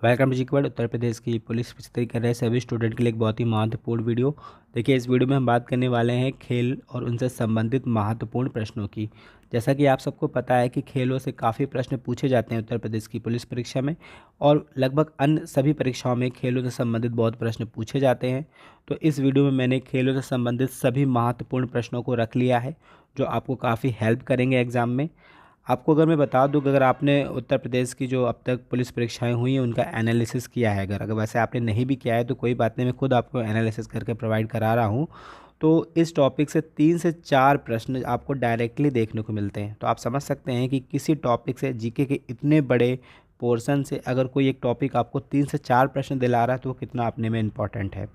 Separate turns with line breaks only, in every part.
Welcome to जीकेवाड। Uttar Pradesh की police की तैयारी कर रहे सभी स्टूडेंट के लिए एक बहुत ही महत्वपूर्ण वीडियो। देखिए, इस वीडियो में हम बात करने वाले हैं खेल और उनसे संबंधित महत्वपूर्ण प्रश्नों की। जैसा कि आप सबको पता है कि खेलों से काफ़ी प्रश्न पूछे जाते हैं उत्तर प्रदेश की पुलिस परीक्षा में, और लगभग अन्य सभी परीक्षाओं में खेलों से संबंधित बहुत प्रश्न पूछे जाते हैं। तो इस वीडियो में मैंने खेलों से संबंधित सभी महत्वपूर्ण प्रश्नों को रख लिया है, जो आपको काफ़ी हेल्प करेंगे एग्ज़ाम में। आपको अगर मैं बता दूं कि अगर आपने उत्तर प्रदेश की जो अब तक पुलिस परीक्षाएं हुई हैं उनका एनालिसिस किया है, अगर अगर वैसे आपने नहीं भी किया है तो कोई बात नहीं, मैं खुद आपको एनालिसिस करके प्रोवाइड करा रहा हूं। तो इस टॉपिक से 3 से 4 प्रश्न आपको डायरेक्टली देखने को मिलते हैं। तो आप समझ सकते हैं कि किसी टॉपिक से, जीके के इतने बड़े पोर्शन से अगर कोई एक टॉपिक आपको 3 से 4 प्रश्न दिला रहा है तो वो कितना अपने में इम्पॉर्टेंट है।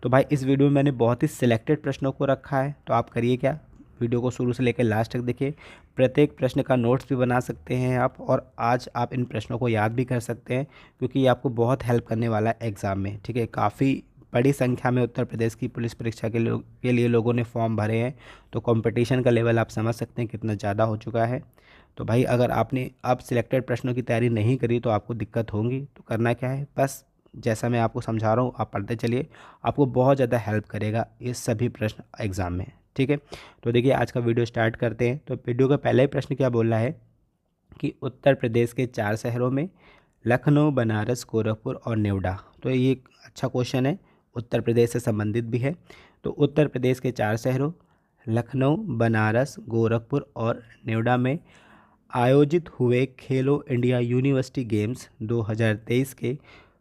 तो भाई, इस वीडियो में मैंने बहुत ही सिलेक्टेड प्रश्नों को रखा है। तो आप करिए क्या, वीडियो को शुरू से लेकर लास्ट तक देखिए। प्रत्येक प्रश्न का नोट्स भी बना सकते हैं आप, और आज आप इन प्रश्नों को याद भी कर सकते हैं, क्योंकि ये आपको बहुत हेल्प करने वाला है एग्ज़ाम में। ठीक है, काफ़ी बड़ी संख्या में उत्तर प्रदेश की पुलिस परीक्षा के लिए लोगों ने फॉर्म भरे हैं। तो कंपटीशन का लेवल आप समझ सकते हैं कितना ज़्यादा हो चुका है। तो भाई, अगर आपने अब सिलेक्टेड प्रश्नों की तैयारी नहीं करी तो आपको दिक्कत होगी। तो करना क्या है, बस जैसा मैं आपको समझा रहा हूँ आप पढ़ते चलिए, आपको बहुत ज़्यादा हेल्प करेगा ये सभी प्रश्न एग्ज़ाम में। ठीक है, तो देखिए आज का वीडियो स्टार्ट करते हैं। तो वीडियो का पहला ही प्रश्न क्या बोल रहा है कि उत्तर प्रदेश के 4 शहरों में लखनऊ, बनारस, गोरखपुर और नोएडा। तो ये एक अच्छा क्वेश्चन है, उत्तर प्रदेश से संबंधित भी है। तो उत्तर प्रदेश के 4 शहरों लखनऊ, बनारस, गोरखपुर और नोएडा में आयोजित हुए खेलो इंडिया यूनिवर्सिटी गेम्स 2023 के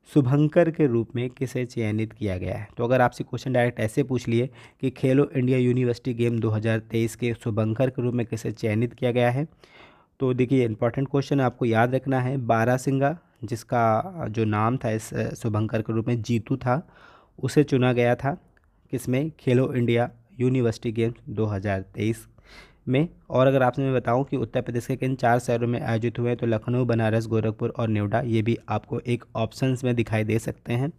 शुभंकर के रूप में किसे चयनित किया गया है। तो अगर आपसे क्वेश्चन डायरेक्ट ऐसे पूछ लिए कि खेलो इंडिया यूनिवर्सिटी गेम 2023 के शुभंकर के रूप में किसे चयनित किया गया है, तो देखिए इंपॉर्टेंट क्वेश्चन आपको याद रखना है। बारासिंगा, जिसका जो नाम था इस शुभंकर के रूप में जीतू था, उसे चुना गया था किसमें, खेलो इंडिया यूनिवर्सिटी गेम्स 2023 में। और अगर आपसे मैं बताऊं कि उत्तर प्रदेश के किन 4 शहरों में आयोजित हुए हैं, तो लखनऊ, बनारस, गोरखपुर और नोएडा, ये भी आपको एक ऑप्शंस में दिखाई दे सकते हैं।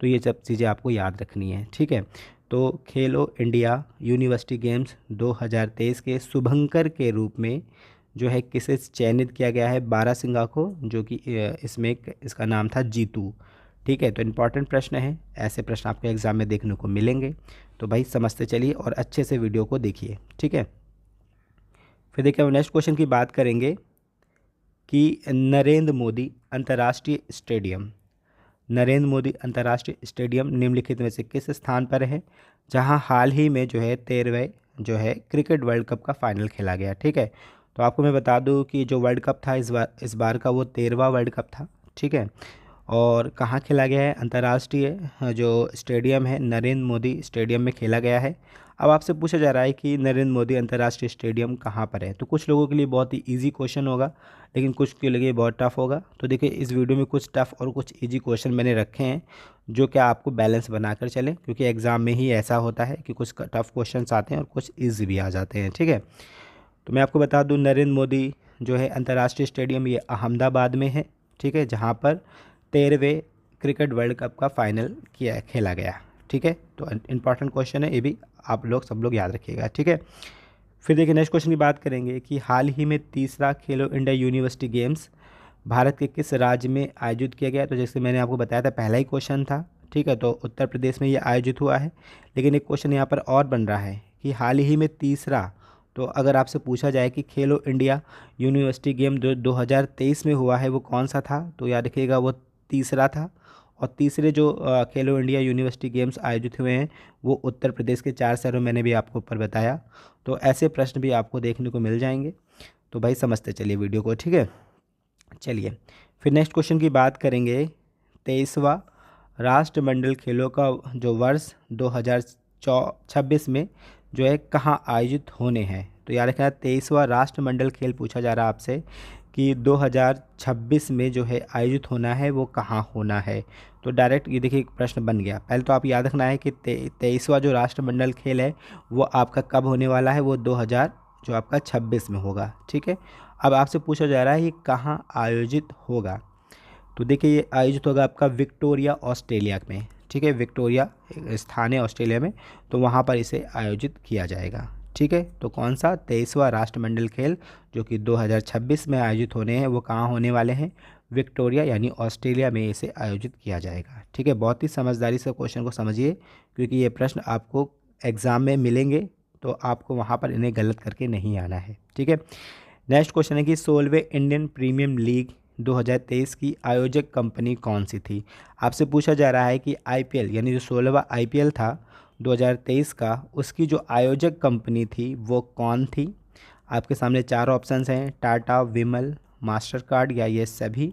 तो ये सब चीज़ें आपको याद रखनी है। ठीक है, तो खेलो इंडिया यूनिवर्सिटी गेम्स 2023 के शुभंकर के रूप में जो है किसे चयनित किया गया है, बारासिंगा को, जो कि इसका नाम था जीतू। ठीक है, तो इम्पॉर्टेंट प्रश्न है, ऐसे प्रश्न आपको एग्जाम में देखने को मिलेंगे। तो भाई समझते चलिए और अच्छे से वीडियो को देखिए। ठीक है, फिर देखिए नेक्स्ट क्वेश्चन की बात करेंगे कि नरेंद्र मोदी अंतर्राष्ट्रीय स्टेडियम निम्नलिखित में से किस स्थान पर है, जहां हाल ही में जो है 13वें जो है क्रिकेट वर्ल्ड कप का फाइनल खेला गया। ठीक है, तो आपको मैं बता दूं कि जो वर्ल्ड कप था इस बार का वो 13वां वर्ल्ड कप था। ठीक है, और कहाँ खेला गया है, अंतर्राष्ट्रीय जो स्टेडियम है नरेंद्र मोदी स्टेडियम में खेला गया है। अब आपसे पूछा जा रहा है कि नरेंद्र मोदी अंतर्राष्ट्रीय स्टेडियम कहाँ पर है। तो कुछ लोगों के लिए बहुत ही इजी क्वेश्चन होगा, लेकिन कुछ के लिए बहुत टफ होगा। तो देखिए इस वीडियो में कुछ टफ और कुछ इजी क्वेश्चन मैंने रखे हैं, जो क्या आपको बैलेंस बनाकर चले, क्योंकि एग्ज़ाम में ही ऐसा होता है कि कुछ टफ क्वेश्चन आते हैं और कुछ ईजी भी आ जाते हैं। ठीक है, तो मैं आपको बता दूँ नरेंद्र मोदी जो है अंतर्राष्ट्रीय स्टेडियम ये अहमदाबाद में है। ठीक है, जहाँ पर 13वें क्रिकेट वर्ल्ड कप का फाइनल खेला गया। ठीक है, तो इंपॉर्टेंट क्वेश्चन है, ये भी आप लोग सब लोग याद रखिएगा। ठीक है, फिर देखिए नेक्स्ट क्वेश्चन की बात करेंगे कि हाल ही में तीसरा खेलो इंडिया यूनिवर्सिटी गेम्स भारत के किस राज्य में आयोजित किया गया। तो जैसे मैंने आपको बताया था, पहला ही क्वेश्चन था। ठीक है, तो उत्तर प्रदेश में ये आयोजित हुआ है, लेकिन एक क्वेश्चन यहाँ पर और बन रहा है कि हाल ही में तीसरा। तो अगर आपसे पूछा जाए कि खेलो इंडिया यूनिवर्सिटी गेम जो 2023 में हुआ है वो कौन सा था, तो याद रखिएगा वो तीसरा था। और तीसरे जो खेलो इंडिया यूनिवर्सिटी गेम्स आयोजित हुए हैं वो उत्तर प्रदेश के 4 शहरों, मैंने भी आपको ऊपर बताया। तो ऐसे प्रश्न भी आपको देखने को मिल जाएंगे। तो भाई समझते चलिए वीडियो को। ठीक है, चलिए फिर नेक्स्ट क्वेश्चन की बात करेंगे। 23वां राष्ट्रमंडल खेलों का जो वर्ष 2026 में जो है कहाँ आयोजित होने हैं। तो याद रखना 23वां राष्ट्रमंडल खेल पूछा जा रहा है आपसे कि 2026 में जो है आयोजित होना है वो कहाँ होना है। तो डायरेक्ट ये देखिए एक प्रश्न बन गया। पहले तो आप याद रखना है कि 23वां जो राष्ट्रमंडल खेल है वो आपका कब होने वाला है, वो 2000 जो आपका 26 में होगा। ठीक है, अब आपसे पूछा जा रहा है ये कहाँ आयोजित होगा। तो देखिए ये आयोजित होगा आपका विक्टोरिया, ऑस्ट्रेलिया में। ठीक है, विक्टोरिया एक स्थान है ऑस्ट्रेलिया में, तो वहाँ पर इसे आयोजित किया जाएगा। ठीक है, तो कौन सा 23वां राष्ट्रमंडल खेल जो कि 2026 में आयोजित होने हैं वो कहाँ होने वाले हैं, विक्टोरिया यानी ऑस्ट्रेलिया में इसे आयोजित किया जाएगा। ठीक है, बहुत ही समझदारी से क्वेश्चन को समझिए, क्योंकि ये प्रश्न आपको एग्ज़ाम में मिलेंगे, तो आपको वहाँ पर इन्हें गलत करके नहीं आना है। ठीक है, नेक्स्ट क्वेश्चन है कि 16वें इंडियन प्रीमियम लीग 2023 की आयोजक कंपनी कौन सी थी। आपसे पूछा जा रहा है कि आईपीएल यानी जो 16वां आईपीएल था 2023 का, उसकी जो आयोजक कंपनी थी वो कौन थी। आपके सामने चार ऑप्शंस हैं, टाटा, विमल, मास्टर कार्ड या ये सभी।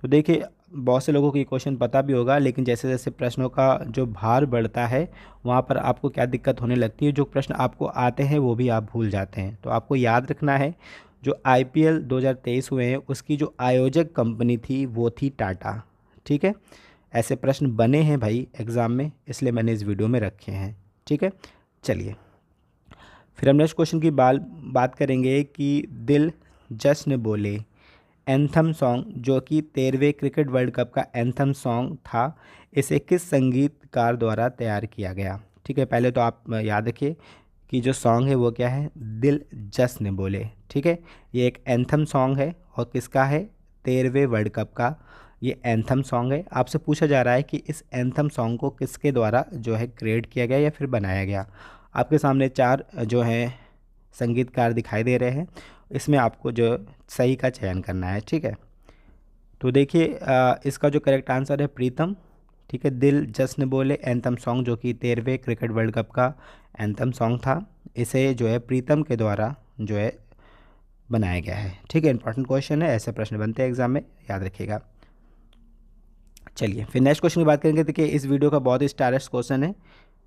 तो देखिए, बहुत से लोगों को ये क्वेश्चन पता भी होगा, लेकिन जैसे जैसे प्रश्नों का जो भार बढ़ता है वहाँ पर आपको क्या दिक्कत होने लगती है, जो प्रश्न आपको आते हैं वो भी आप भूल जाते हैं। तो आपको याद रखना है, जो आईपीएल 2023 हुए हैं उसकी जो आयोजक कंपनी थी वो थी टाटा। ठीक है, ऐसे प्रश्न बने हैं भाई एग्ज़ाम में, इसलिए मैंने इस वीडियो में रखे हैं। ठीक है, चलिए फिर हम नेक्स्ट क्वेश्चन की बात करेंगे कि दिल जश्न बोले एंथम सॉन्ग, जो कि 13वें क्रिकेट वर्ल्ड कप का एंथम सॉन्ग था, इसे किस संगीतकार द्वारा तैयार किया गया। ठीक है, पहले तो आप याद रखिए कि जो सॉन्ग है वो क्या है, दिल जश्न बोले। ठीक है, ये एक एंथम सॉन्ग है और किसका है, 13वें वर्ल्ड कप का ये एंथम सॉन्ग है। आपसे पूछा जा रहा है कि इस एंथम सॉन्ग को किसके द्वारा जो है क्रिएट किया गया या फिर बनाया गया। आपके सामने चार जो है संगीतकार दिखाई दे रहे हैं, इसमें आपको जो सही का चयन करना है। ठीक है, तो देखिए इसका जो करेक्ट आंसर है प्रीतम। ठीक है, दिल जश्न बोले एंथम सॉन्ग, जो कि 13वें क्रिकेट वर्ल्ड कप का एंथम सॉन्ग था, इसे जो है प्रीतम के द्वारा जो है बनाया गया है। ठीक है, इंपॉर्टेंट क्वेश्चन है, ऐसे प्रश्न बनते हैं एग्जाम में, याद रखिएगा। चलिए फिर नेक्स्ट क्वेश्चन की बात करेंगे। देखिए इस वीडियो का बहुत ही स्टारेस्ट क्वेश्चन है।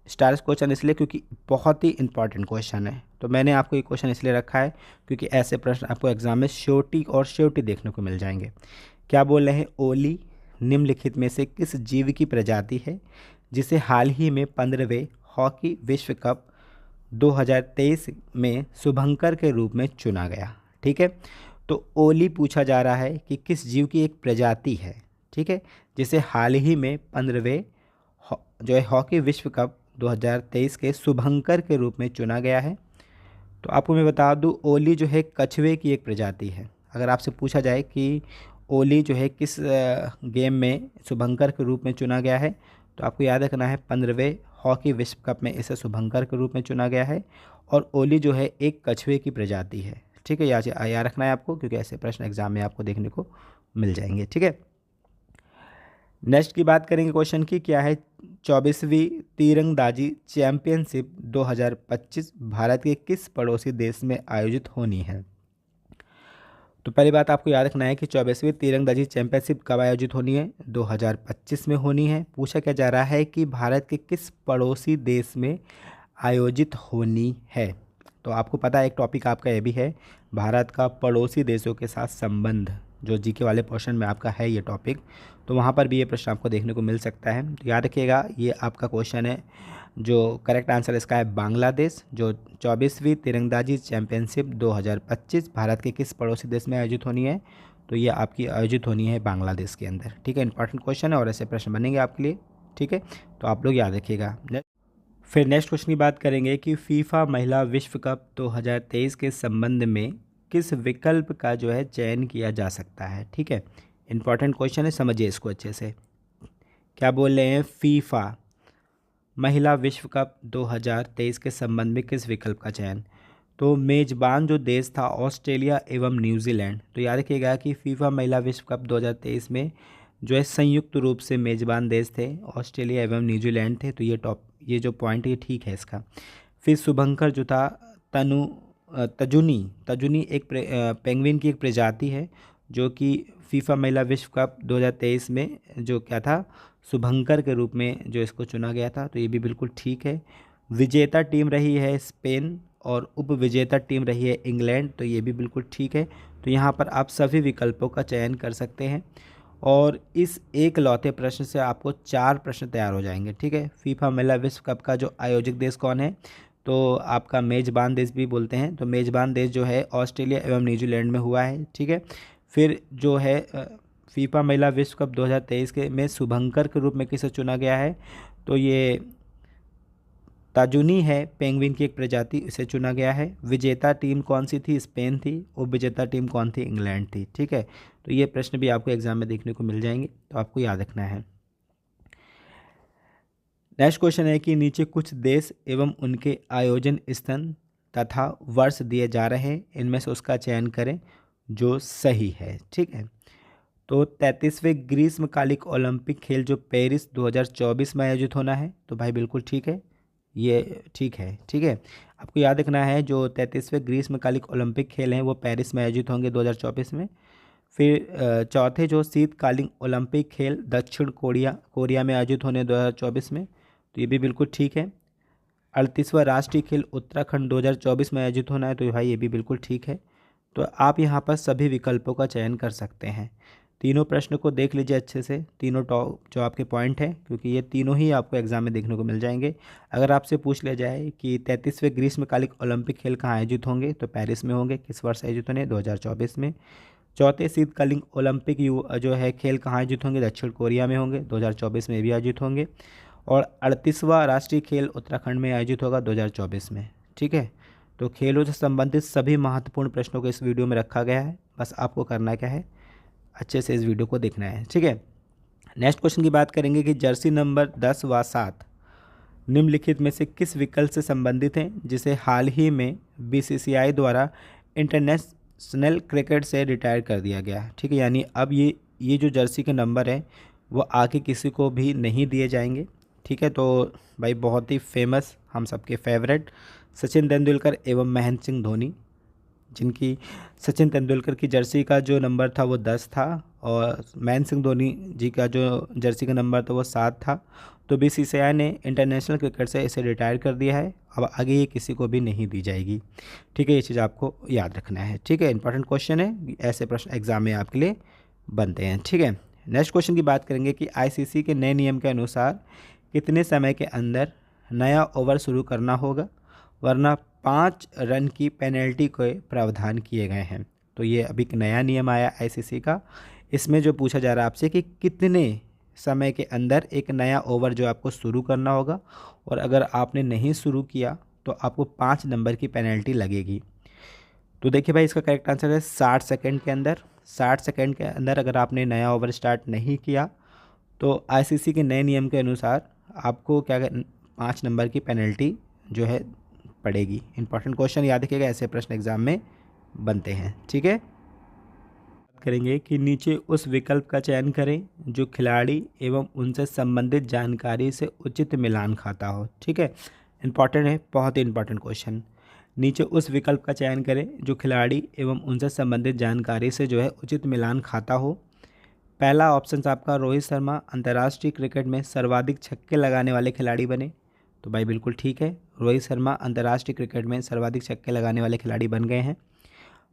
स्टारेस्ट क्वेश्चन इसलिए क्योंकि बहुत ही इंपॉर्टेंट क्वेश्चन है, तो मैंने आपको ये क्वेश्चन इसलिए रखा है क्योंकि ऐसे प्रश्न आपको एग्जाम में श्योरिटी और श्योरिटी देखने को मिल जाएंगे। क्या बोल रहे हैं, ओली निम्नलिखित में से किस जीव की प्रजाति है जिसे हाल ही में 15वें हॉकी विश्व कप 2023 में शुभंकर के रूप में चुना गया। ठीक है, तो ओली पूछा जा रहा है कि किस जीव की एक प्रजाति है, ठीक है, जिसे हाल ही में 15वें जो है हॉकी विश्व कप 2023 के शुभंकर के रूप में चुना गया है। तो आपको मैं बता दूं, ओली जो है कछुए की एक प्रजाति है। अगर आपसे पूछा जाए कि ओली जो है किस गेम में शुभंकर के रूप में चुना गया है, तो आपको याद रखना है 15वें हॉकी विश्व कप में इसे शुभंकर के रूप में चुना गया है, और ओली जो है एक कछुए की प्रजाति है। ठीक है, याद रखना है आपको, क्योंकि ऐसे प्रश्न एग्जाम में आपको देखने को मिल जाएंगे। ठीक है, नेक्स्ट की बात करेंगे क्वेश्चन की, क्या है 24वीं तीरंदाजी चैंपियनशिप 2025 भारत के किस पड़ोसी देश में आयोजित होनी है। तो पहली बात आपको याद रखना है कि 24वीं तीरंदाजी चैंपियनशिप कब आयोजित होनी है, 2025 में होनी है। पूछा क्या जा रहा है कि भारत के किस पड़ोसी देश में आयोजित होनी है। तो आपको पता है एक टॉपिक आपका ये भी है, भारत का पड़ोसी देशों के साथ संबंध, जो जीके वाले पोर्शन में आपका है ये टॉपिक, तो वहाँ पर भी ये प्रश्न आपको देखने को मिल सकता है। तो याद रखिएगा ये आपका क्वेश्चन है, जो करेक्ट आंसर इसका है बांग्लादेश। जो 24वीं तीरंदाजी चैंपियनशिप 2025 भारत के किस पड़ोसी देश में आयोजित होनी है, तो ये आपकी आयोजित होनी है बांग्लादेश के अंदर। ठीक है, इंपॉर्टेंट क्वेश्चन है और ऐसे प्रश्न बनेंगे आपके लिए। ठीक है, तो आप लोग याद रखिएगा। फिर नेक्स्ट क्वेश्चन की बात करेंगे कि फीफा महिला विश्व कप 2023 के संबंध में किस विकल्प का जो है चयन किया जा सकता है। ठीक है, इंपॉर्टेंट क्वेश्चन है, समझिए इसको अच्छे से। क्या बोल रहे हैं, फीफा महिला विश्व कप 2023 के संबंध में किस विकल्प का चयन। तो मेज़बान जो देश था ऑस्ट्रेलिया एवं न्यूजीलैंड। तो याद रखिएगा कि फीफा महिला विश्व कप 2023 में जो है संयुक्त रूप से मेज़बान देश थे ऑस्ट्रेलिया एवं न्यूजीलैंड थे। तो ये जो पॉइंट है ये ठीक है इसका। फिर शुभंकर जो था तजुनी एक पेंगुइन की एक प्रजाति है, जो कि फीफा महिला विश्व कप 2023 में जो क्या था, शुभंकर के रूप में जो इसको चुना गया था। तो ये भी बिल्कुल ठीक है। विजेता टीम रही है स्पेन और उप विजेता टीम रही है इंग्लैंड। तो ये भी बिल्कुल ठीक है। तो यहाँ पर आप सभी विकल्पों का चयन कर सकते हैं, और इस एक लौते प्रश्न से आपको 4 प्रश्न तैयार हो जाएंगे। ठीक है, फीफा महिला विश्व कप का जो आयोजक देश कौन है, तो आपका मेज़बान देश भी बोलते हैं। तो मेज़बान देश जो है ऑस्ट्रेलिया एवं न्यूजीलैंड में हुआ है। ठीक है, फिर जो है फीफा महिला विश्व कप 2023 के में शुभंकर के रूप में किसे चुना गया है, तो ये ताजुनी है पेंगुइन की एक प्रजाति, इसे चुना गया है। विजेता टीम कौन सी थी? स्पेन थी। उपविजेता टीम कौन थी? इंग्लैंड थी। ठीक है, तो ये प्रश्न भी आपको एग्जाम में देखने को मिल जाएंगे, तो आपको याद रखना है। नेक्स्ट क्वेश्चन है कि नीचे कुछ देश एवं उनके आयोजन स्थल तथा वर्ष दिए जा रहे हैं, इनमें से उसका चयन करें जो सही है। ठीक है, तो 33वें ग्रीष्मकालिक ओलंपिक खेल जो पेरिस 2024 में आयोजित होना है, तो भाई बिल्कुल ठीक है, ये ठीक है। ठीक है, आपको याद रखना है जो 33वें ग्रीष्मकालिक ओलंपिक खेल हैं वो पेरिस में आयोजित होंगे 2024 में। फिर चौथे जो शीतकालीन ओलंपिक खेल दक्षिण कोरिया में आयोजित होने 2024 में, तो ये भी बिल्कुल ठीक है। 38वां राष्ट्रीय खेल उत्तराखंड 2024 में आयोजित होना है, तो भाई ये भी बिल्कुल ठीक है। तो आप यहाँ पर सभी विकल्पों का चयन कर सकते हैं। तीनों प्रश्न को देख लीजिए अच्छे से, तीनों टॉप जो आपके पॉइंट हैं, क्योंकि ये तीनों ही आपको एग्जाम में देखने को मिल जाएंगे। अगर आपसे पूछ लिया जाए कि 33वें ग्रीष्मकालिक ओलंपिक खेल कहाँ आयोजित होंगे, तो पेरिस में होंगे। किस वर्ष आयोजित होंगे? 2024 में। चौथे शीतकालीन ओलंपिक जो है खेल कहाँ आयोजित होंगे? दक्षिण कोरिया में होंगे, 2024 में भी आयोजित होंगे। और 38वां राष्ट्रीय खेल उत्तराखंड में आयोजित होगा 2024 में। ठीक है, तो खेलों से संबंधित सभी महत्वपूर्ण प्रश्नों को इस वीडियो में रखा गया है, बस आपको करना क्या है, अच्छे से इस वीडियो को देखना है। ठीक है, नेक्स्ट क्वेश्चन की बात करेंगे कि जर्सी नंबर 10 व 7 निम्नलिखित में से किस विकल्प से संबंधित हैं जिसे हाल ही में बीसीसीआई द्वारा इंटरनेशनल क्रिकेट से रिटायर कर दिया गया है। ठीक है, यानी अब ये जो जर्सी के नंबर है वो आगे किसी को भी नहीं दिए जाएंगे। ठीक है, तो भाई बहुत ही फेमस, हम सबके फेवरेट सचिन तेंदुलकर एवं महेंद्र सिंह धोनी, जिनकी सचिन तेंदुलकर की जर्सी का जो नंबर था वो 10 था और महेंद्र सिंह धोनी जी का जो जर्सी का नंबर था वो 7 था। तो बीसीसीआई ने इंटरनेशनल क्रिकेट से इसे रिटायर कर दिया है, अब आगे ये किसी को भी नहीं दी जाएगी। ठीक है, ये चीज़ आपको याद रखना है। ठीक है, इंपॉर्टेंट क्वेश्चन है, ऐसे प्रश्न एग्जाम में आपके लिए बनते हैं। ठीक है, नेक्स्ट क्वेश्चन की बात करेंगे कि आईसीसी के नए नियम के अनुसार कितने समय के अंदर नया ओवर शुरू करना होगा, वरना 5 रन की पेनल्टी के प्रावधान किए गए हैं। तो ये अभी एक नया नियम आया आईसीसी का, इसमें जो पूछा जा रहा है आपसे कि कितने समय के अंदर एक नया ओवर जो आपको शुरू करना होगा, और अगर आपने नहीं शुरू किया तो आपको 5 नंबर की पेनल्टी लगेगी। तो देखिए भाई, इसका करेक्ट आंसर है 60 सेकंड के अंदर। 60 सेकंड के अंदर अगर आपने नया ओवर स्टार्ट नहीं किया तो आईसीसी के नए नियम के अनुसार आपको 5 नंबर की पेनल्टी जो है पड़ेगी। इंपॉर्टेंट क्वेश्चन याद रखिएगा, ऐसे प्रश्न एग्जाम में बनते हैं। ठीक है, बात करेंगे कि नीचे उस विकल्प का चयन करें जो खिलाड़ी एवं उनसे संबंधित जानकारी से उचित मिलान खाता हो। ठीक है, इंपॉर्टेंट है, बहुत ही इंपॉर्टेंट क्वेश्चन। नीचे उस विकल्प का चयन करें जो खिलाड़ी एवं उनसे संबंधित जानकारी से जो है उचित मिलान खाता हो। पहला ऑप्शन आपका रोहित शर्मा अंतर्राष्ट्रीय क्रिकेट में सर्वाधिक छक्के लगाने वाले खिलाड़ी बने, तो भाई बिल्कुल ठीक है, रोहित शर्मा अंतर्राष्ट्रीय क्रिकेट में सर्वाधिक छक्के लगाने वाले खिलाड़ी बन गए हैं।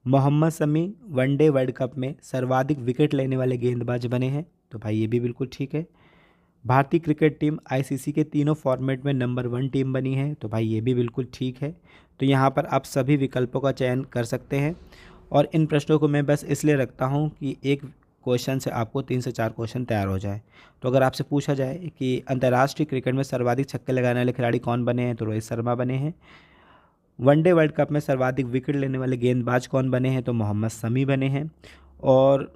Mohammed Shami one day World Cup में सर्वाधिक विकेट लेने वाले गेंदबाज बने हैं, तो भाई ये भी बिल्कुल ठीक है। भारतीय क्रिकेट टीम आईसीसी के तीनों फॉर्मेट में नंबर 1 टीम बनी है, तो भाई ये भी बिल्कुल ठीक है। तो यहाँ पर आप सभी विकल्पों का चयन कर सकते हैं, और इन प्रश्नों को मैं बस इसलिए रखता हूँ कि एक क्वेश्चन से आपको 3 से 4 क्वेश्चन तैयार हो जाए। तो अगर आपसे पूछा जाए कि अंतर्राष्ट्रीय क्रिकेट में सर्वाधिक छक्के लगाने वाले खिलाड़ी कौन बने हैं, तो रोहित शर्मा बने हैं। वनडे वर्ल्ड कप में सर्वाधिक विकेट लेने वाले गेंदबाज कौन बने हैं, तो मोहम्मद शमी बने हैं। और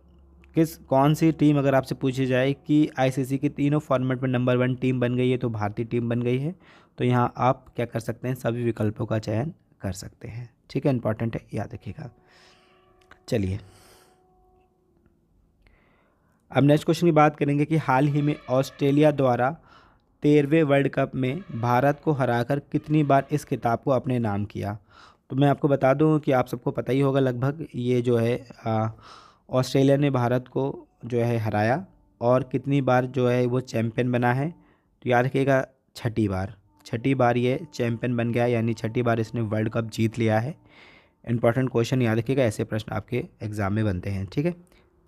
कौन सी टीम अगर आपसे पूछी जाए कि आईसीसी के तीनों फॉर्मेट में नंबर 1 टीम बन गई है, तो भारतीय टीम बन गई है। तो यहाँ आप क्या कर सकते हैं, सभी विकल्पों का चयन कर सकते हैं। ठीक है, इंपॉर्टेंट है, याद रखिएगा। चलिए, अब नेक्स्ट क्वेश्चन की बात करेंगे कि हाल ही में ऑस्ट्रेलिया द्वारा 13वें वर्ल्ड कप में भारत को हराकर कितनी बार इस खिताब को अपने नाम किया। तो मैं आपको बता दूं कि आप सबको पता ही होगा लगभग, ये जो है ऑस्ट्रेलिया ने भारत को जो है हराया, और कितनी बार जो है वो चैम्पियन बना है, तो याद रखिएगा 6ठी बार ये चैम्पियन बन गया, यानी 6ठी बार इसने वर्ल्ड कप जीत लिया है। इंपॉर्टेंट क्वेश्चन याद रखिएगा, ऐसे प्रश्न आपके एग्जाम में बनते हैं। ठीक है,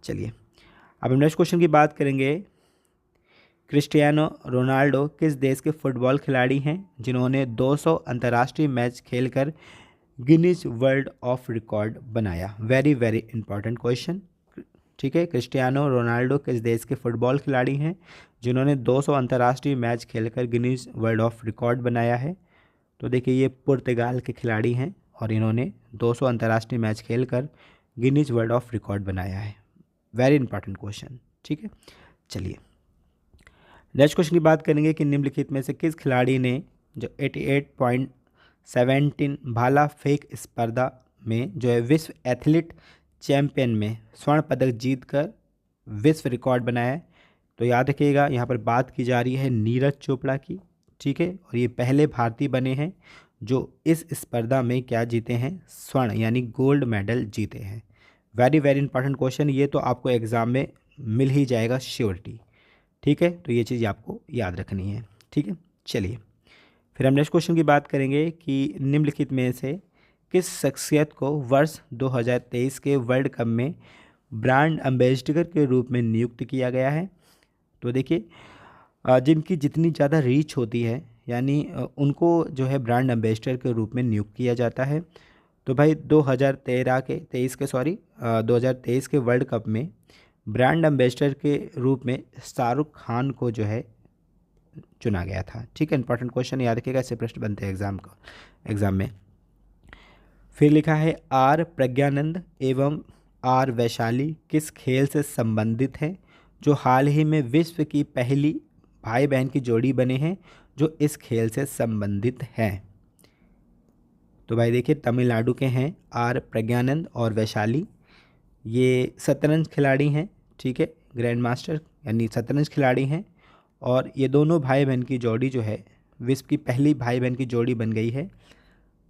चलिए, अब हम नेक्स्ट क्वेश्चन की बात करेंगे। क्रिस्टियानो रोनाल्डो किस देश के फुटबॉल खिलाड़ी हैं जिन्होंने 200 अंतर्राष्ट्रीय मैच खेलकर गिनीज वर्ल्ड ऑफ रिकॉर्ड बनाया? Very very important question. ठीक है, क्रिस्टियानो रोनाल्डो किस देश के फुटबॉल खिलाड़ी हैं जिन्होंने 200 अंतर्राष्ट्रीय मैच खेलकर गिनीज वर्ल्ड ऑफ रिकॉर्ड बनाया है? तो देखिए ये पुर्तगाल के खिलाड़ी हैं और इन्होंने 200 अंतर्राष्ट्रीय मैच खेलकर गिनीज वर्ल्ड ऑफ रिकॉर्ड बनाया है। वेरी इंपॉर्टेंट क्वेश्चन, ठीक है। चलिए नेक्स्ट क्वेश्चन की बात करेंगे कि निम्नलिखित में से किस खिलाड़ी ने जो 88.17 भाला फेंक स्पर्धा में जो है विश्व एथलीट चैंपियन में स्वर्ण पदक जीतकर विश्व रिकॉर्ड बनाया है। तो याद रखिएगा यहाँ पर बात की जा रही है नीरज चोपड़ा की, ठीक है। और ये पहले भारतीय बने हैं जो इस स्पर्धा में क्या जीते हैं, स्वर्ण यानी गोल्ड मेडल जीते हैं। वेरी वेरी इंपॉर्टेंट क्वेश्चन, ये तो आपको एग्ज़ाम में मिल ही जाएगा श्योरिटी, ठीक है। तो ये चीज़ आपको याद रखनी है, ठीक है। चलिए फिर हम नेक्स्ट क्वेश्चन की बात करेंगे कि निम्नलिखित में से किस शख्सियत को वर्ष 2023 के वर्ल्ड कप में ब्रांड एम्बेसडर के रूप में नियुक्त किया गया है। तो देखिए जिनकी जितनी ज़्यादा रीच होती है यानी उनको जो है ब्रांड एम्बेसडर के रूप में नियुक्त किया जाता है। तो भाई 2023 के वर्ल्ड कप में ब्रांड एम्बेसडर के रूप में शाहरुख खान को जो है चुना गया था, ठीक है। इंपॉर्टेंट क्वेश्चन याद रखिएगा, ऐसे प्रश्न बनते हैं एग्ज़ाम में। फिर लिखा है आर प्रज्ञानंद एवं आर वैशाली किस खेल से संबंधित हैं जो हाल ही में विश्व की पहली भाई बहन की जोड़ी बने हैं जो इस खेल से संबंधित हैं। तो भाई देखिए तमिलनाडु के हैं आर प्रज्ञानंद और वैशाली, ये शतरंज खिलाड़ी हैं, ठीक है, ग्रैंड मास्टर यानी शतरंज खिलाड़ी हैं। और ये दोनों भाई बहन की जोड़ी जो है विश्व की पहली भाई बहन की जोड़ी बन गई है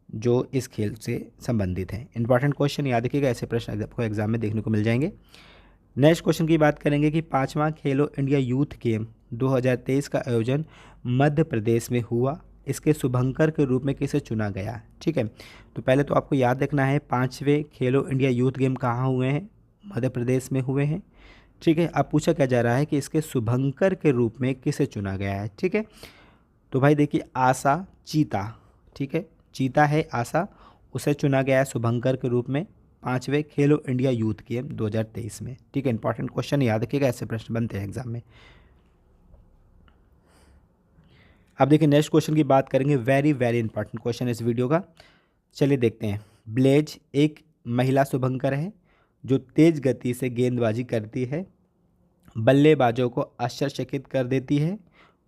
जो इस खेल से संबंधित हैं। इंपॉर्टेंट क्वेश्चन याद रखिएगा, ऐसे प्रश्न आपको एग्जाम में देखने को मिल जाएंगे। नेक्स्ट क्वेश्चन की बात करेंगे कि 5वां खेलो इंडिया यूथ गेम 2023 का आयोजन मध्य प्रदेश में हुआ, इसके शुभंकर के रूप में किसे चुना गया, ठीक है। तो पहले तो आपको याद रखना है 5वें खेलो इंडिया यूथ गेम कहाँ हुए हैं, मध्य प्रदेश में हुए हैं, ठीक है। अब पूछा क्या जा रहा है कि इसके शुभंकर के रूप में किसे चुना गया है, ठीक है। तो भाई देखिए आशा चीता, ठीक है, चीता है आशा, उसे चुना गया है शुभंकर के रूप में 5वें खेलो इंडिया यूथ गेम 2023 में, ठीक है। इंपॉर्टेंट क्वेश्चन याद रखिएगा, ऐसे प्रश्न बनते हैं एग्जाम में। अब देखिए नेक्स्ट क्वेश्चन की बात करेंगे, वेरी वेरी इंपॉर्टेंट क्वेश्चन इस वीडियो का। चलिए देखते हैं। ब्लेज एक महिला शुभंकर है जो तेज गति से गेंदबाजी करती है, बल्लेबाजों को आश्चर्यचकित कर देती है।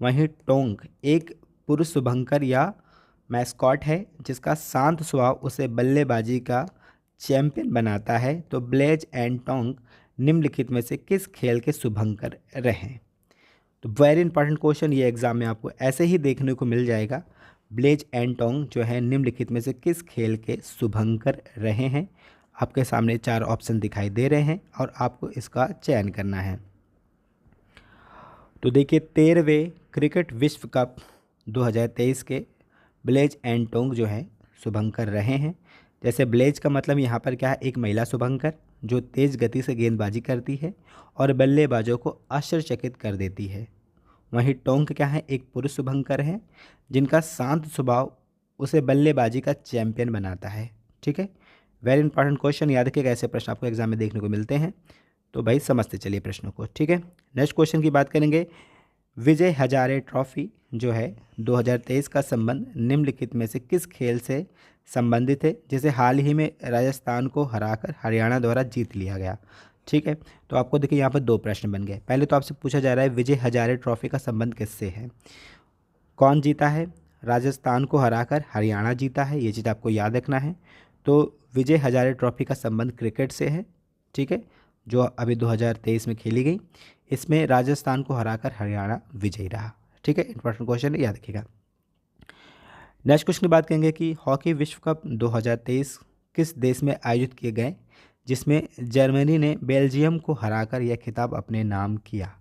वहीं टोंग एक पुरुष शुभंकर या मैस्कॉट है जिसका शांत स्वभाव उसे बल्लेबाजी का चैंपियन बनाता है। तो ब्लेज एंड टोंग निम्नलिखित में से किस खेल के शुभंकर रहे। तो वेरी इंपॉर्टेंट क्वेश्चन, ये एग्जाम में आपको ऐसे ही देखने को मिल जाएगा। ब्लेज एंड टोंग जो है निम्नलिखित में से किस खेल के शुभंकर रहे हैं। आपके सामने 4 ऑप्शन दिखाई दे रहे हैं और आपको इसका चयन करना है। तो देखिए 13वें क्रिकेट विश्व कप 2023 के ब्लेज एंड टोंग जो है शुभंकर रहे हैं। जैसे ब्लेज का मतलब यहाँ पर क्या है, एक महिला शुभंकर जो तेज़ गति से गेंदबाजी करती है और बल्लेबाजों को आश्चर्यचकित कर देती है। वहीं टोंग क्या है, एक पुरुष शुभंकर है जिनका शांत स्वभाव उसे बल्लेबाजी का चैंपियन बनाता है, ठीक है। वेरी इंपॉर्टेंट क्वेश्चन, याद रखिएगा, ऐसे प्रश्न आपको एग्जाम में देखने को मिलते हैं। तो भाई समझते चलिए प्रश्नों को, ठीक है। नेक्स्ट क्वेश्चन की बात करेंगे। विजय हजारे ट्रॉफी जो है 2023 का संबंध निम्नलिखित में से किस खेल से संबंधित है जिसे हाल ही में राजस्थान को हराकर हरियाणा द्वारा जीत लिया गया, ठीक है। तो आपको देखिए यहाँ पर 2 प्रश्न बन गए। पहले तो आपसे पूछा जा रहा है विजय हजारे ट्रॉफी का संबंध किससे है, कौन जीता है, राजस्थान को हराकर हरियाणा जीता है, ये चीज़ आपको याद रखना है। तो विजय हजारे ट्रॉफी का संबंध क्रिकेट से है, ठीक है, जो अभी 2023 में खेली गई। इसमें राजस्थान को हराकर हरियाणा विजयी रहा, ठीक है। इंपॉर्टेंट क्वेश्चन याद रखिएगा। नेक्स्ट क्वेश्चन की बात करेंगे कि हॉकी विश्व कप 2023 किस देश में आयोजित किए गए जिसमें जर्मनी ने बेल्जियम को हराकर यह खिताब अपने नाम किया।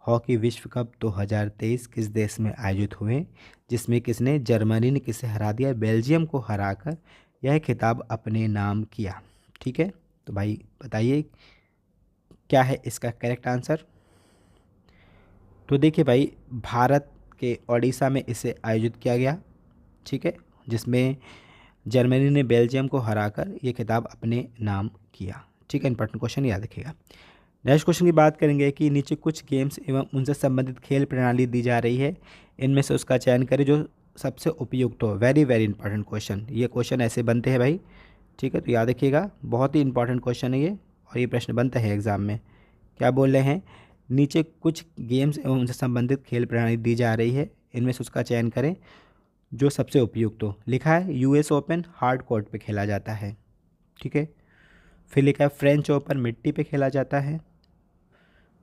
हॉकी विश्व कप 2023 किस देश में आयोजित हुए जिसमें किसने, जर्मनी ने किसे हरा दिया, बेल्जियम को हराकर यह खिताब अपने नाम किया, ठीक है। तो भाई बताइए क्या है इसका करेक्ट आंसर। तो देखिए भाई भारत के ओडिशा में इसे आयोजित किया गया, ठीक है, जिसमें जर्मनी ने बेल्जियम को हराकर ये खिताब अपने नाम किया, ठीक है। इंपॉर्टेंट क्वेश्चन याद रखिएगा। नेक्स्ट क्वेश्चन की बात करेंगे कि नीचे कुछ गेम्स एवं उनसे संबंधित खेल प्रणाली दी जा रही है, इनमें से उसका चयन करें जो सबसे उपयुक्त हो। वेरी वेरी इंपॉर्टेंट क्वेश्चन, ये क्वेश्चन ऐसे बनते हैं भाई, ठीक है। तो याद रखिएगा, बहुत ही इंपॉर्टेंट क्वेश्चन है ये, और ये प्रश्न बनता है एग्ज़ाम में। क्या बोल रहे हैं, नीचे कुछ गेम्स एवं उनसे संबंधित खेल प्रणाली दी जा रही है, इनमें से उसका चयन करें जो सबसे उपयुक्त हो। लिखा है यूएस ओपन हार्ड कोर्ट पे खेला जाता है, ठीक है। फिर लिखा है फ्रेंच ओपन मिट्टी पे खेला जाता है,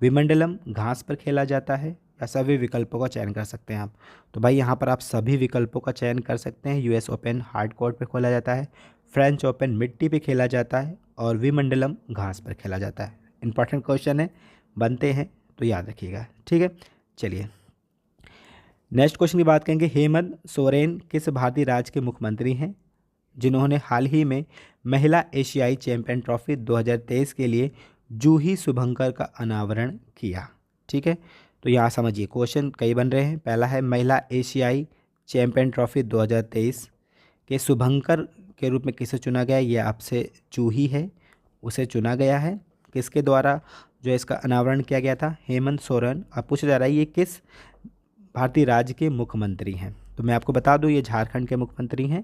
विमंडलम घास पर खेला जाता है, या सभी विकल्पों का चयन कर सकते हैं आप। तो भाई यहाँ पर आप सभी विकल्पों का चयन कर सकते हैं। यूएस ओपन हार्ड कोर्ट पे खेला जाता है, फ्रेंच ओपन मिट्टी पे खेला जाता है, और विमंडलम घास पर खेला जाता है। इंपॉर्टेंट क्वेश्चन है, बनते हैं, तो याद रखिएगा, ठीक है। चलिए नेक्स्ट क्वेश्चन की बात करेंगे। हेमंत सोरेन किस भारतीय राज्य के मुख्यमंत्री हैं जिन्होंने हाल ही में महिला एशियाई चैंपियन ट्रॉफी 2023 के लिए जूही शुभंकर का अनावरण किया, ठीक है। तो यहाँ समझिए क्वेश्चन कई बन रहे हैं। पहला है महिला एशियाई चैंपियन ट्रॉफी 2023 के शुभंकर के रूप में किसे चुना गया, ये आपसे जूही है, उसे चुना गया है। किसके द्वारा जो इसका अनावरण किया गया था, हेमंत सोरेन। अब पूछा जा रहा है ये किस भारतीय राज्य के मुख्यमंत्री हैं, तो मैं आपको बता दूं ये झारखंड के मुख्यमंत्री हैं,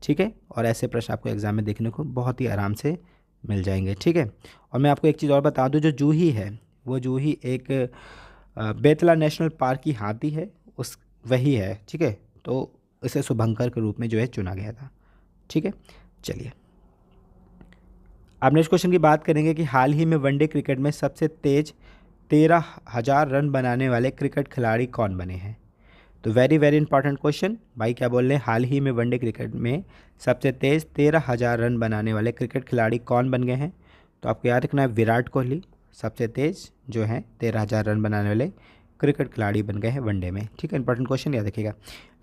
ठीक है। और ऐसे प्रश्न आपको एग्जाम में देखने को बहुत ही आराम से मिल जाएंगे, ठीक है। और मैं आपको एक चीज़ और बता दूं, जो जूही है वो जूही एक बेतला नेशनल पार्क की हाथी है, उस वही है, ठीक है। तो इसे शुभंकर के रूप में जो है चुना गया था, ठीक है। चलिए अब नेक्स्ट क्वेश्चन की बात करेंगे कि हाल ही में वनडे क्रिकेट में सबसे तेज 13,000 रन बनाने वाले क्रिकेट खिलाड़ी कौन बने हैं। तो वेरी वेरी इंपॉर्टेंट क्वेश्चन भाई, क्या बोल रहे हैं, हाल ही में वनडे क्रिकेट में सबसे तेज़ 13,000 रन बनाने वाले क्रिकेट खिलाड़ी कौन बन गए हैं। तो आपको याद रखना है विराट कोहली सबसे तेज़ जो है 13,000 रन बनाने वाले क्रिकेट खिलाड़ी बन गए हैं वनडे में, ठीक है। इंपॉर्टेंट क्वेश्चन याद रखिएगा।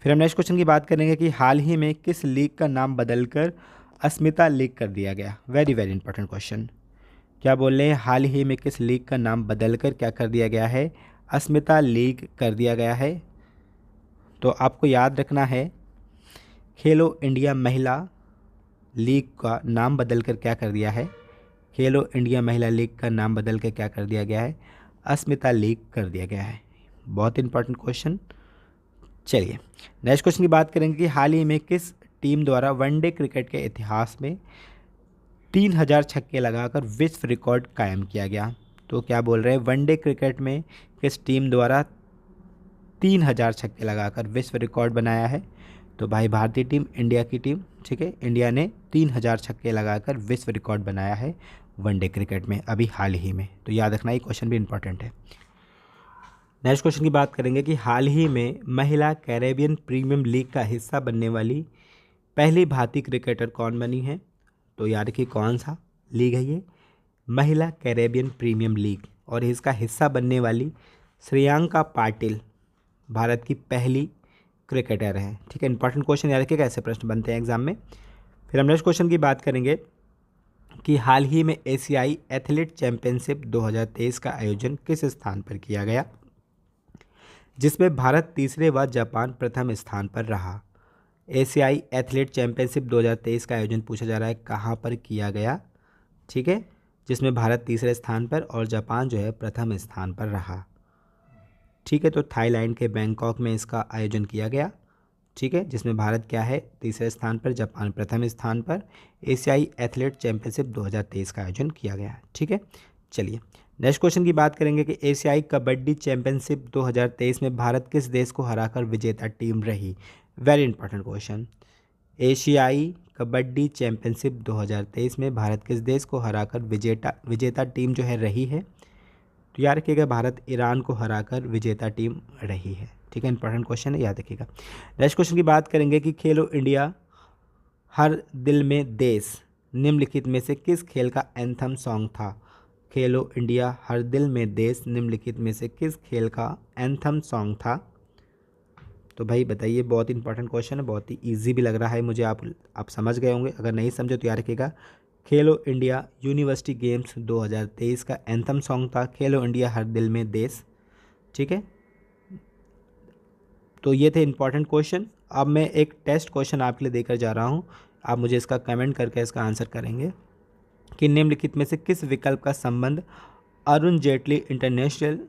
फिर हम नेक्स्ट क्वेश्चन की बात करेंगे कि हाल ही में किस लीग का नाम बदलकर अस्मिता लीग कर दिया गया। वेरी वेरी इंपॉर्टेंट क्वेश्चन, क्या बोल रहे हैं, हाल ही में किस लीग का नाम बदलकर क्या कर दिया गया है, अस्मिता लीग कर दिया गया है। तो आपको याद रखना है खेलो इंडिया महिला लीग का नाम बदलकर क्या कर दिया है, खेलो इंडिया महिला लीग का नाम बदल कर क्या कर दिया गया है, अस्मिता लीग कर दिया गया है। बहुत इंपॉर्टेंट क्वेश्चन। चलिए नेक्स्ट क्वेश्चन की बात करेंगे कि हाल ही में किस टीम द्वारा वनडे क्रिकेट के इतिहास में 3,000 छक्के लगाकर विश्व रिकॉर्ड कायम किया गया। तो क्या बोल रहे हैं, वनडे क्रिकेट में किस टीम द्वारा 3,000 छक्के लगाकर विश्व रिकॉर्ड बनाया है। तो भाई भारतीय टीम, इंडिया की टीम, ठीक है। इंडिया ने 3,000 छक्के लगाकर विश्व रिकॉर्ड बनाया है वनडे क्रिकेट में अभी हाल ही में। तो याद रखना ये क्वेश्चन भी इंपॉर्टेंट है। नेक्स्ट क्वेश्चन की बात करेंगे कि हाल ही में महिला कैरेबियन प्रीमियम लीग का हिस्सा बनने वाली पहली भारतीय क्रिकेटर कौन बनी है। तो याद रखिए कौन सा लीग है ये, महिला कैरेबियन प्रीमियम लीग, और इसका हिस्सा बनने वाली श्रेयांका पाटिल भारत की पहली क्रिकेटर है, ठीक है। इंपॉर्टेंट क्वेश्चन याद रखिएगा, ऐसे प्रश्न बनते हैं एग्जाम में। फिर हम नेक्स्ट क्वेश्चन की बात करेंगे कि हाल ही में एशियाई एथलीट चैंपियनशिप 2023 का आयोजन किस स्थान पर किया गया, जिसमें भारत तीसरे व जापान प्रथम स्थान पर रहा। एशियाई एथलीट चैंपियनशिप 2023 का आयोजन पूछा जा रहा है कहाँ पर किया गया, ठीक है, जिसमें भारत तीसरे स्थान पर और जापान जो है प्रथम स्थान पर रहा, ठीक है। तो थाईलैंड के बैंकॉक में इसका आयोजन किया गया, ठीक है, जिसमें भारत क्या है तीसरे स्थान पर, जापान प्रथम स्थान पर। एशियाई एथलीट चैंपियनशिप 2023 का आयोजन किया गया है, ठीक है। चलिए नेक्स्ट क्वेश्चन की बात करेंगे कि एशियाई कबड्डी चैंपियनशिप 2023 में भारत किस देश को हराकर विजेता टीम रही। वेरी इंपॉर्टेंट क्वेश्चन, एशियाई कबड्डी चैंपियनशिप 2023 में भारत किस देश को हराकर विजेता टीम जो है रही है। तो याद रखिएगा भारत ईरान को हराकर विजेता टीम रही है, ठीक है। इंपॉर्टेंट क्वेश्चन है, याद रखिएगा। नेक्स्ट क्वेश्चन की बात करेंगे कि खेलो इंडिया हर दिल में देश निम्नलिखित में से किस खेल का एंथम सॉन्ग था। खेलो इंडिया हर दिल में देश निम्नलिखित में से किस खेल का एंथम सॉन्ग था। तो भाई बताइए, बहुत इंपॉर्टेंट क्वेश्चन है, बहुत ही ईजी भी लग रहा है मुझे, आप समझ गए होंगे। अगर नहीं समझे तो याद रखिएगा खेलो इंडिया यूनिवर्सिटी गेम्स 2023 का एंथम सॉन्ग था खेलो इंडिया हर दिल में देश, ठीक है। तो ये थे इंपॉर्टेंट क्वेश्चन। अब मैं एक टेस्ट क्वेश्चन आपके लिए देकर जा रहा हूँ, आप मुझे इसका कमेंट करके इसका आंसर करेंगे कि निम्नलिखित में से किस विकल्प का संबंध अरुण जेटली इंटरनेशनल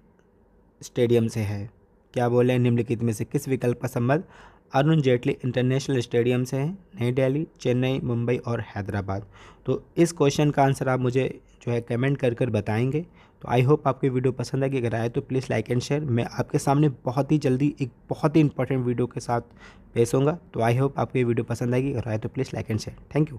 स्टेडियम से है। क्या बोले हैं, निम्नलिखित में से किस विकल्प का संबंध अरुण जेटली इंटरनेशनल स्टेडियम से हैं, नई दिल्ली, चेन्नई, मुंबई और हैदराबाद। तो इस क्वेश्चन का आंसर आप मुझे जो है कमेंट कर कर बताएंगे। तो आई होप आपकी वीडियो पसंद आएगी। अगर आए तो प्लीज़ लाइक एंड शेयर। मैं आपके सामने बहुत ही जल्दी एक बहुत ही इंपॉर्टेंट वीडियो के साथ पेश होऊंगा। तो आई होप आपको ये वीडियो पसंद आएगी। अगर आए तो please like and share. Thank you.